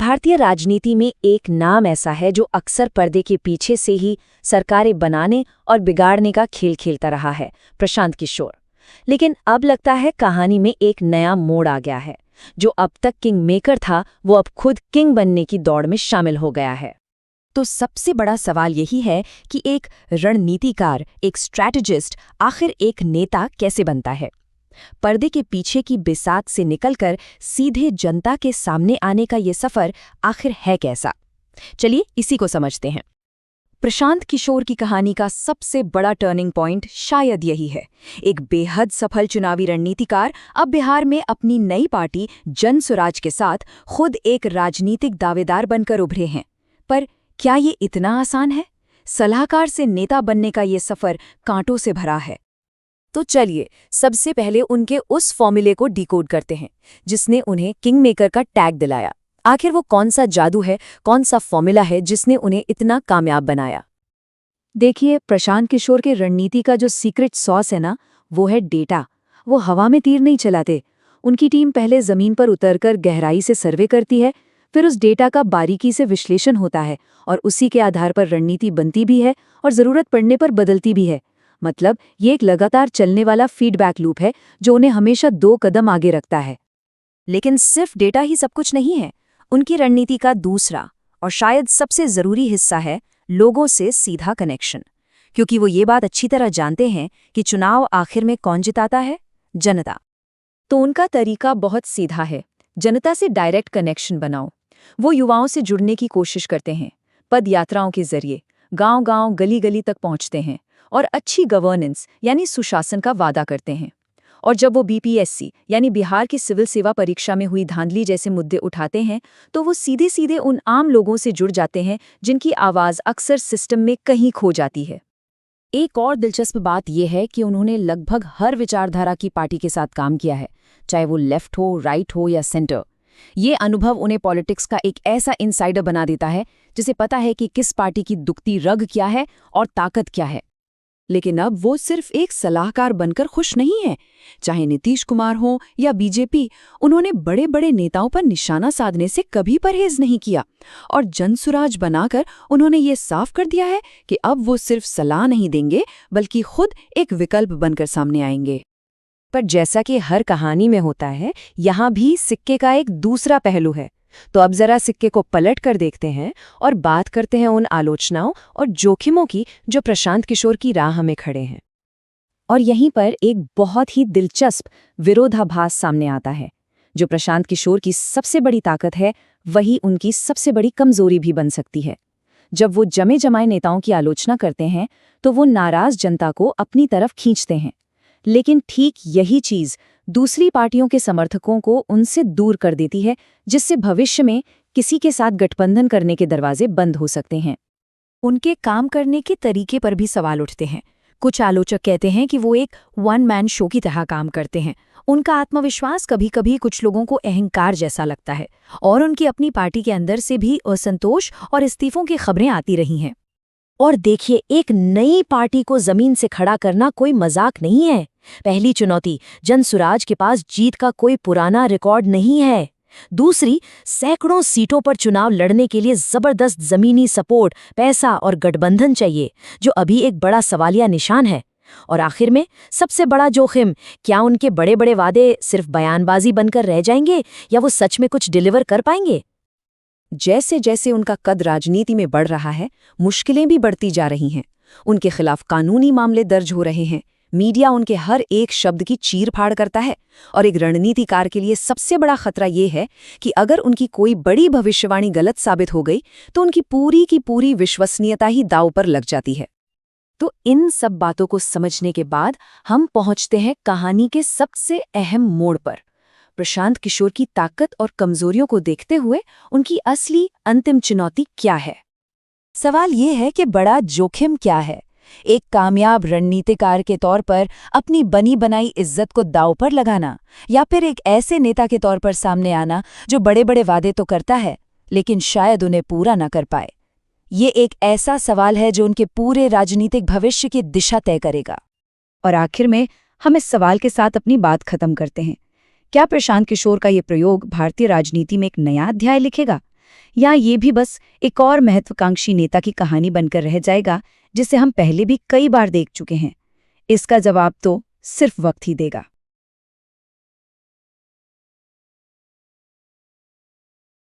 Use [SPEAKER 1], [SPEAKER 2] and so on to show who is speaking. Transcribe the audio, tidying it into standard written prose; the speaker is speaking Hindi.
[SPEAKER 1] भारतीय राजनीति में एक नाम ऐसा है जो अक्सर पर्दे के पीछे से ही सरकारें बनाने और बिगाड़ने का खेल खेलता रहा है, प्रशांत किशोर। लेकिन अब लगता है कहानी में एक नया मोड़ आ गया है। जो अब तक किंग मेकर था वो अब खुद किंग बनने की दौड़ में शामिल हो गया है।
[SPEAKER 2] तो सबसे बड़ा सवाल यही है कि एक रणनीतिकार, एक स्ट्रैटेजिस्ट आखिर एक नेता कैसे बनता है। पर्दे के पीछे की बिसात से निकलकर सीधे जनता के सामने आने का ये सफर आखिर है कैसा, चलिए इसी को समझते हैं। प्रशांत किशोर की कहानी का सबसे बड़ा टर्निंग पॉइंट शायद यही है। एक बेहद सफल चुनावी रणनीतिकार अब बिहार में अपनी नई पार्टी जन स्वराज के साथ खुद एक राजनीतिक दावेदार बनकर उभरे हैं। पर क्या ये इतना आसान है? सलाहकार से नेता बनने का ये सफर कांटों से भरा है। तो चलिए सबसे पहले उनके उस फॉर्मूले को डिकोड करते हैं जिसने उन्हें किंग मेकर का टैग दिलाया। आखिर वो कौन सा जादू है, कौन सा फॉर्मूला है जिसने उन्हें इतना कामयाब बनाया? देखिए, प्रशांत किशोर के रणनीति का जो सीक्रेट सॉस है ना, वो है डेटा। वो हवा में तीर नहीं चलाते। उनकी टीम पहले जमीन पर उतरकर गहराई से सर्वे करती है, फिर उस डेटा का बारीकी से विश्लेषण होता है और उसी के आधार पर रणनीति बनती भी है और ज़रूरत पड़ने पर बदलती भी है। मतलब ये एक लगातार चलने वाला फीडबैक लूप है जो उन्हें हमेशा 2 कदम आगे रखता है। लेकिन सिर्फ डेटा ही सब कुछ नहीं है। उनकी रणनीति का दूसरा और शायद सबसे ज़रूरी हिस्सा है लोगों से सीधा कनेक्शन। क्योंकि वो ये बात अच्छी तरह जानते हैं कि चुनाव आखिर में कौन जिताता है? जनता। तो उनका तरीका बहुत सीधा है, जनता से डायरेक्ट कनेक्शन बनाओ। वो युवाओं से जुड़ने की कोशिश करते हैं, पद यात्राओं के जरिए गांव-गांव, गली-गली तक पहुंचते हैं और अच्छी गवर्नेंस यानी सुशासन का वादा करते हैं। और जब वो बीपीएससी यानी बिहार की सिविल सेवा परीक्षा में हुई धांधली जैसे मुद्दे उठाते हैं तो वो सीधे सीधे उन आम लोगों से जुड़ जाते हैं जिनकी आवाज़ अक्सर सिस्टम में कहीं खो जाती है। एक और दिलचस्प बात यह है कि उन्होंने लगभग हर विचारधारा की पार्टी के साथ काम किया है, चाहे वो लेफ्ट हो, राइट हो या सेंटर। ये अनुभव उन्हें पॉलिटिक्स का एक ऐसा इनसाइडर बना देता है जिसे पता है कि किस पार्टी की दुखती रग क्या है और ताकत क्या है। लेकिन अब वो सिर्फ एक सलाहकार बनकर खुश नहीं है। चाहे नीतीश कुमार हो या बीजेपी, उन्होंने बड़े बड़े नेताओं पर निशाना साधने से कभी परहेज नहीं किया और जनसुराज बनाकर उन्होंने ये साफ कर दिया है कि अब वो सिर्फ सलाह नहीं देंगे बल्कि खुद एक विकल्प बनकर सामने आएंगे।
[SPEAKER 1] पर जैसा कि हर कहानी में होता है, यहाँ भी सिक्के का एक दूसरा पहलू है। तो अब जरा सिक्के को पलट कर देखते हैं और बात करते हैं उन आलोचनाओं और जोखिमों की जो प्रशांत किशोर की राह में खड़े हैं। और यहीं पर एक बहुत ही दिलचस्प विरोधाभास सामने आता है। जो प्रशांत किशोर की सबसे बड़ी ताकत है, वही उनकी सबसे बड़ी कमजोरी भी बन सकती है। जब वो जमे जमाए नेताओं की आलोचना करते हैं तो वो नाराज जनता को अपनी तरफ खींचते हैं, लेकिन ठीक यही चीज़ दूसरी पार्टियों के समर्थकों को उनसे दूर कर देती है, जिससे भविष्य में किसी के साथ गठबंधन करने के दरवाजे बंद हो सकते हैं। उनके काम करने के तरीके पर भी सवाल उठते हैं। कुछ आलोचक कहते हैं कि वो एक वन मैन शो की तरह काम करते हैं। उनका आत्मविश्वास कभी कभी कुछ लोगों को अहंकार जैसा लगता है और उनकी अपनी पार्टी के अंदर से भी असंतोष और इस्तीफों की खबरें आती रही हैं। और देखिए, एक नई पार्टी को जमीन से खड़ा करना कोई मजाक नहीं है। पहली चुनौती, जनसुराज के पास जीत का कोई पुराना रिकॉर्ड नहीं है। दूसरी, सैकड़ों सीटों पर चुनाव लड़ने के लिए जबरदस्त जमीनी सपोर्ट, पैसा और गठबंधन चाहिए, जो अभी एक बड़ा सवालिया निशान है। और आखिर में सबसे बड़ा जोखिम, क्या उनके बड़े बड़े वादे सिर्फ बयानबाजी बनकर रह जाएंगे या वो सच में कुछ डिलीवर कर पाएंगे? जैसे जैसे उनका कद राजनीति में बढ़ रहा है, मुश्किलें भी बढ़ती जा रही हैं। उनके खिलाफ कानूनी मामले दर्ज हो रहे हैं, मीडिया उनके हर एक शब्द की चीर-फाड़ करता है और एक रणनीतिकार के लिए सबसे बड़ा खतरा ये है कि अगर उनकी कोई बड़ी भविष्यवाणी गलत साबित हो गई तो उनकी पूरी की पूरी विश्वसनीयता ही दांव पर लग जाती है। तो इन सब बातों को समझने के बाद हम पहुंचते हैं कहानी के सबसे अहम मोड़ पर। प्रशांत किशोर की ताकत और कमजोरियों को देखते हुए उनकी असली अंतिम चुनौती क्या है? सवाल ये है कि बड़ा जोखिम क्या है? एक कामयाब रणनीतिकार के तौर पर अपनी बनी बनाई इज्जत को दांव पर लगाना, या फिर एक ऐसे नेता के तौर पर सामने आना जो बड़े बड़े वादे तो करता है लेकिन शायद उन्हें पूरा न कर पाए? ये एक ऐसा सवाल है जो उनके पूरे राजनीतिक भविष्य की दिशा तय करेगा। और आखिर में हम इस सवाल के साथ अपनी बात खत्म करते हैं। क्या प्रशांत किशोर का ये प्रयोग भारतीय राजनीति में एक नया अध्याय लिखेगा,
[SPEAKER 2] या ये भी बस एक और महत्वाकांक्षी नेता की कहानी बनकर रह जाएगा जिसे हम पहले भी कई बार देख चुके हैं? इसका जवाब तो सिर्फ वक्त ही देगा।